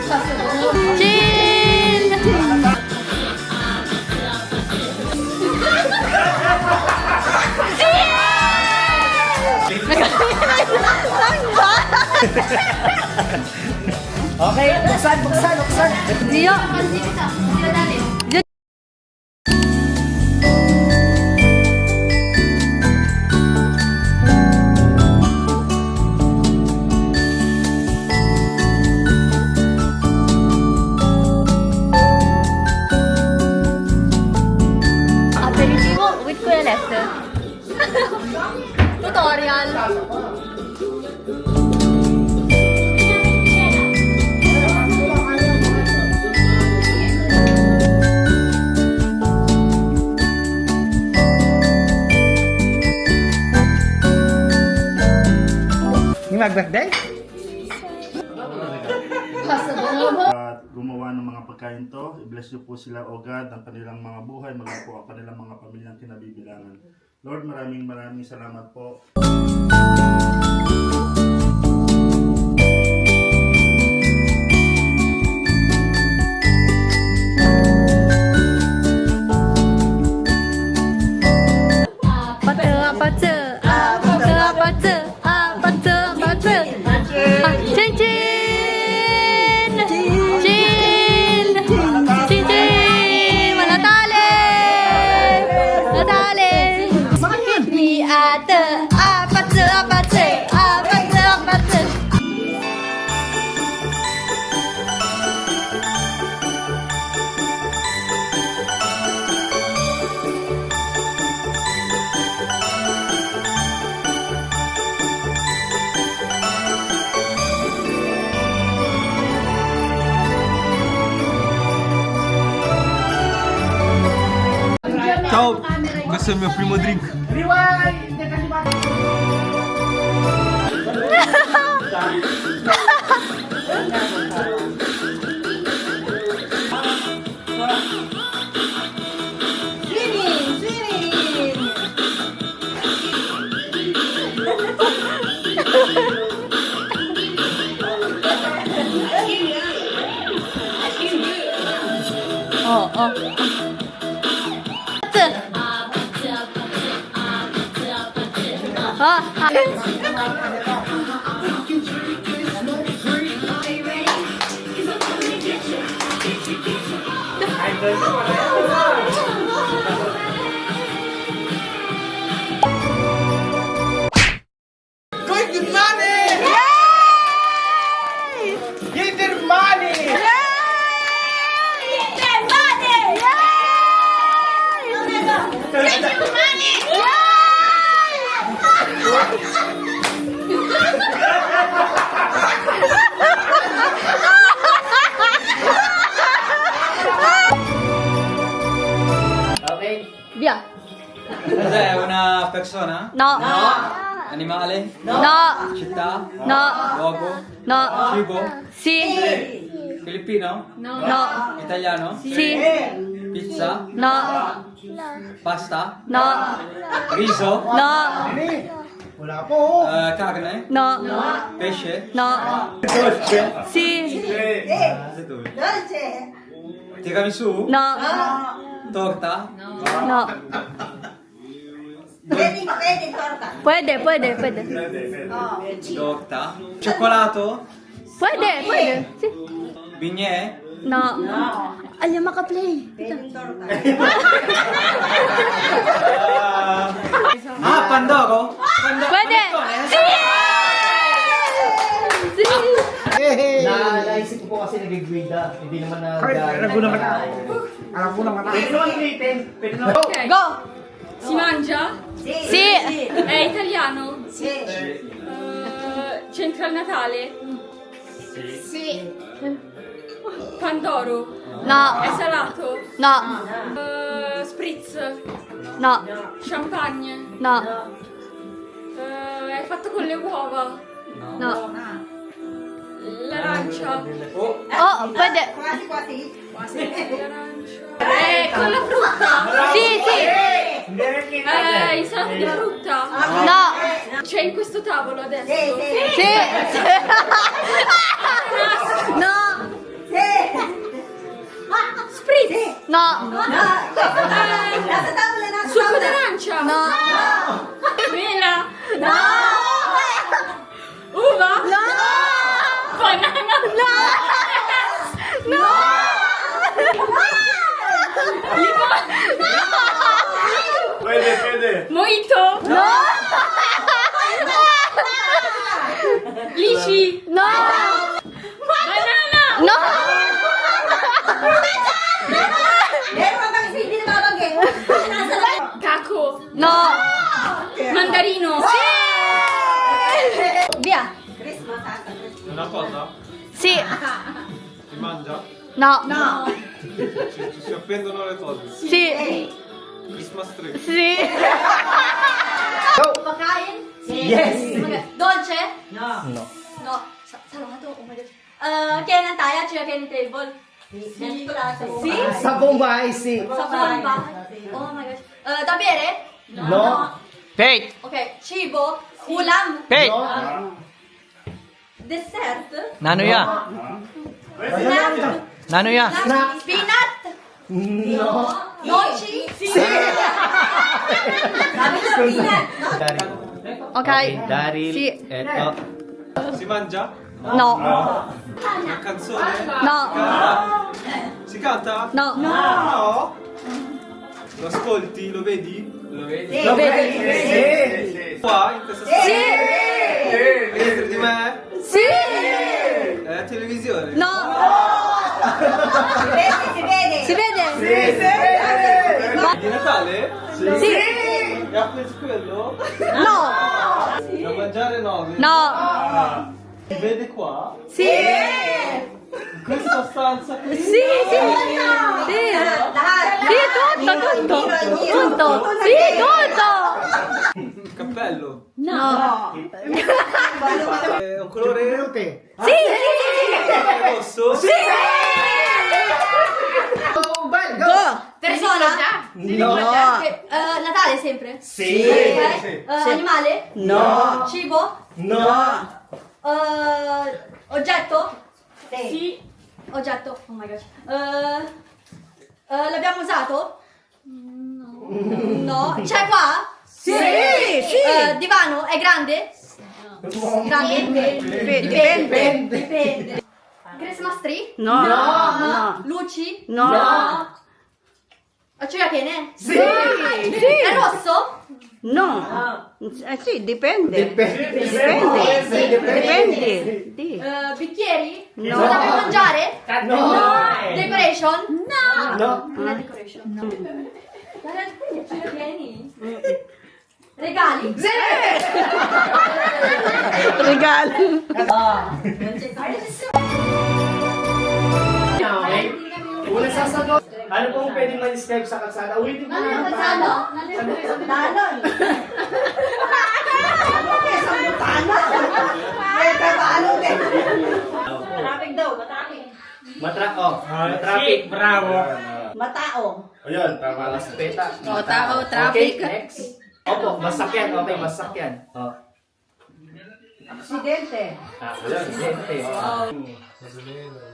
Chill! Okay, buksan. Dio! Aperitivo with Kuya Lester. Tutorial. Yung mag-birthday? At gumawa ng mga pagkain to, i-bless niyo po sila o God ang kanilang mga buhay, maging po ang kanilang mga pamilyang kinabibilangan. Lord, maraming salamat po. Ciao, questo è il mio primo drink. Via. Cos'è? Una persona? No. Animale? No. Città? No. Luogo? No. Cibo? Sì. Filippino? No. Italiano? Sì. Pizza? No. Pasta? No. Riso? No. Wala po. Carne? No. Pesce? No. Sì. Dolce. Tiramisù? No. Torta? No. Vedi torta. Puede. Torta? Cioccolato? Puede. Sì. Bignè? No. Alam maka-play. Vedi torta. Pandoro? Puede. Sì. Sì. Naisip ko po kasi nag-grade hindi naman na... Alam ko naman. Go. Si mangia? Sì. È italiano? Sì. C'entra il Natale? Sì. Pandoro? No. È salato? No. Spritz? No. Champagne? No. È fatto con le uova? No. L'arancia? Oh, puede. Quasi. L'arancia? Con la frutta? Sì. I salati di frutta? No. C'è in questo tavolo adesso? Sì. No. Mojito. No! Lici. No! Banana. No! Meron bang hindi na mabanggit? Caco. No! Mandarino. Via! Christmas ata. Una cosa? Sì! Si mangia? No! Si appendono le cose. Sì! Christmas tree. Sì! Pagkain? Yes! Dolce? No. No. No. Salato? Oh my God. Kainan tayo? Tsaka kainan table? Ganito lang. Si? Sa Bombay, si. Sa phone ba? Oh my gosh. Da bere? No. Fate! Okay. Cibo? Ulam? Fate! Dessert? Nanuya! Snack? Nanuya! Peanut? No. Noci? Sabi ko, peanut. Ok. Daryl. Sì. Eto. Si mangia? No. Una canzone? No. Si canta? No. No! Lo ascolti? Lo vedi? Lo vedi? Lo vedi? Qua, in questa Sì. Dietro di me? Sì. Televisione? No. Si vede. Si vede? Di Natale? Sì. E apre quello? No. Da mangiare 9? No. Si vede qua? Sì. In questa stanza qui? Sì, sì. Sì. Lahat. Sì, tutto. Tutto. Sì, tutto. Il cappello? No. È un colore Sì, sì. rosso? Sì. Bombay, go! Go. Persona? No. Natale sempre? Sì. Ok. Animale? No. Cibo? No. Oggetto? Sì. Oggetto? Oh my gosh. L'abbiamo usato? No. C'è qua? Sì. Sì. Divano? È grande? Grande? Dipende. Christmas tree? No. Luci? No. Acciugapene? Sì. È rosso? No, sì, dipende. Dipende. Sì. Bicchieri? No. Cosa per mangiare? No. Decoration? No. Non è decoration. Acciugapeni? Regali? Regali. Una sasagot. Ano pong pwedeng ma-describe sa kalsada? Ulitin mo na. Danon. May trabaho din. Traffic daw, matraffic. Matraffic. Bravo. Matao. Ayun, tama na. Peta. tao, Okay, next. Opo, masakyan. Okay, masakyan. Oh. Aksidente. Wala, gente.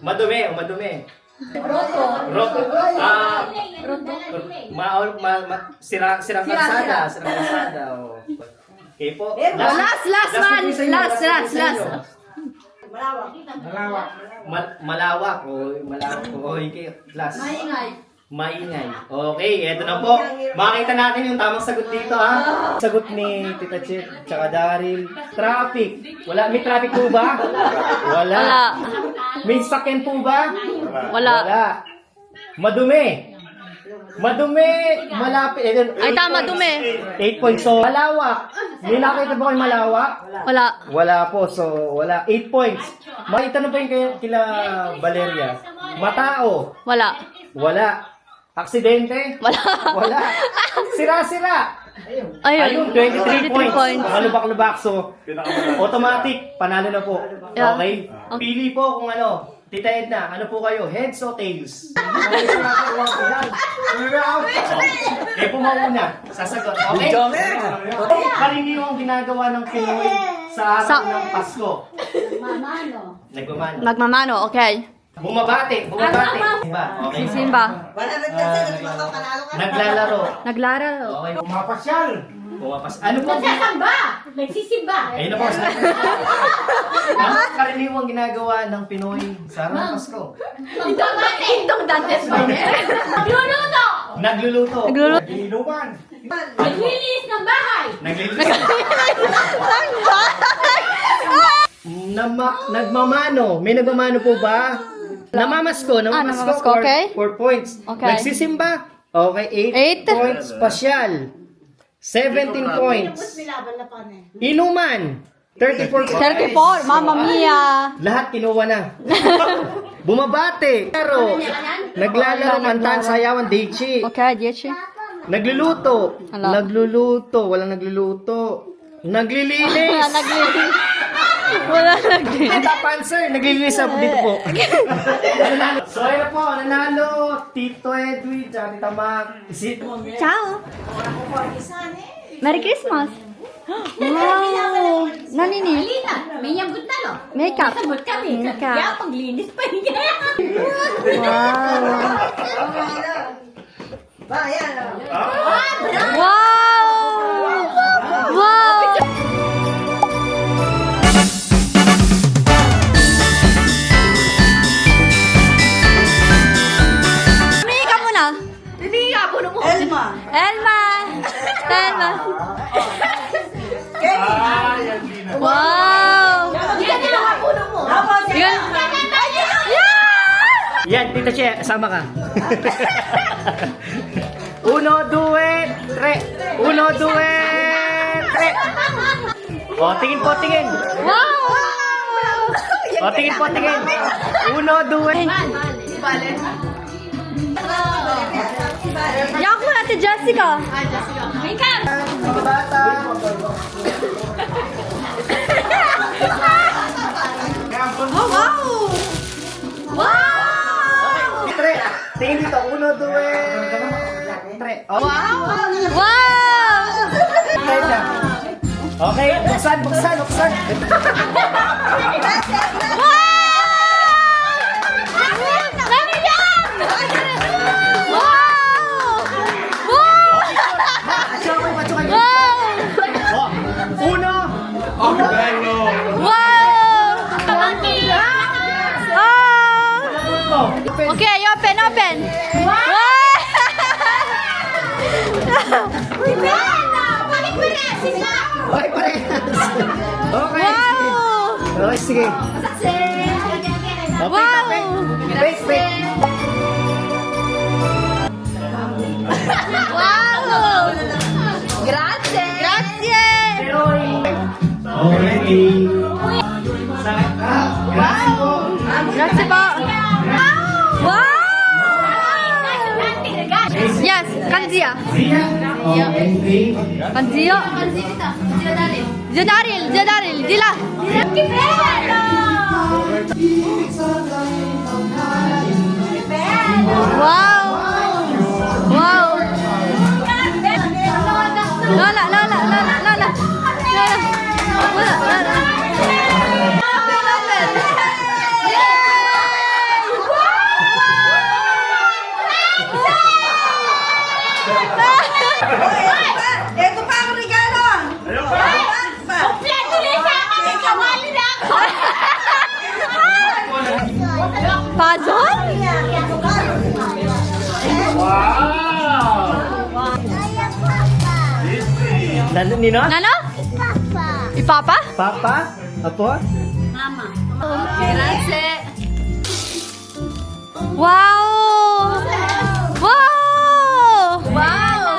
Madumi. Roto? Roto. Sirang kalsada. Sirang kalsada. Oh. Okay po. Last one. po sa inyo, Last. po sa inyo. Malawak. Malawak. Oh, okay. Last. Maingay. Okay, eto na po. Makita natin yung tamang sagot dito, ha? Sagot ni Tita Chip, tsaka Daryl. Traffic. Wala. May traffic po ba? Wala. Wala. May sakyan po ba? Wala. Madumi. Malapit. Ay, tama, dumi. 8 points. So, malawak. May nakita po kayo malawak? Wala. Wala po. So, wala. 8 points. Makita na po yung kila Valeria. Matao. Wala. Wala. Aksidente? Wala. Sira-sira. Ayun, 23 points. Lubak-lubak. So, automatic. Panalo na po. Yeah. Okay? Pili po kung ano. Tita Edna, ano po kayo? Heads o tails? Kayo po mauna. Sasagot. Okay? Karaniwang ginagawa ng Pinoy sa araw ng Pasko. Nagmamano. Magmamano, okay. Bumabate. Simba. Okay. Simba. 100% nagpapanalo ka. Naglalaro. Naglalaro. Okay. Pumapasyal. Ano po? Nagsisimba. Ayun na po. Ano karaniwang ginagawa ng Pinoy sa araw ng Pasko? Itong dantes ba niya? Luluto! Nagluluto. Nagluluto. Nagluluwan. Naglinis ng bahay. Nagmamano. May nagmamano po ba? Namamasko. namamasko, okay. 4 points. Okay. Nagsisimba. Okay, 8 8. points. Pasyal. 17 points. Inuman. 34 points. 34. Mamma mia. Lahat kinuha na. Bumabate. Pero, naglalaro, kantahan, sayawan, Deichi. Okay, 10. Nagluluto. Hala. Nagluluto. Walang nagluluto. Naglilinis. Wala naglinis. Tita Panzer, naglilinis ako dito po. So, ayun po, nanalo. Tito Edwin, tsaka Tita Mac. Ciao. Merry Christmas. Wow. Nanini. Alina, may yagot na no? Makeup. Sabot kami. Makeup. Kaya paglinis pa rin kaya. Wow. Ba, yan. Wow. Wow. Tumingin ka muna. Elma. Elma. Elma. Ah, yan din na. Wow. Yan na lang ang puno mo. Yan. Yan, Tita Che, sama ka. 1, 2, 3. 1, 2, 3. O, tingin po, tingin. Wow. O, tingin po, tingin. 1, 2. Yan ko natin, Jessica. Makeup. Mga bata. Oh, wow. Wow. Okay, 3. Tingin dito. 1, 2, 3. O, Wow. okay, buksan, buksan, buksan. Dami yan! Wow! Wow! Matsukay, matsukay. Wow! O, 1. Wow! Ah! Okay, open, open. Wow! Okay, parehas. Okay, sige. Wow! Okay, sige. Okay, Wow! wait, wait. Wow! Grazie! Grazie! Okay. Grazie po! Wow! Yes, Kanzia. Kanzio. Zadaril, Zadaril, Dila. Wow! Wow! Lola, Lola, Lola, Lola. Lola, Lola. Ito pa ang regalo. Kompleto na sa akin. May kamali na ako. Puzzle? Nino? Nano? Ipapa? Papa? Apo? Grazie. Wow! Wow! Wow!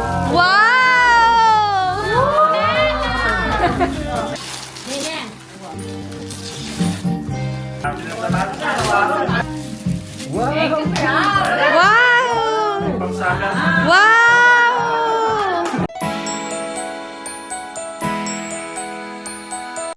Wow! Wow! Wow!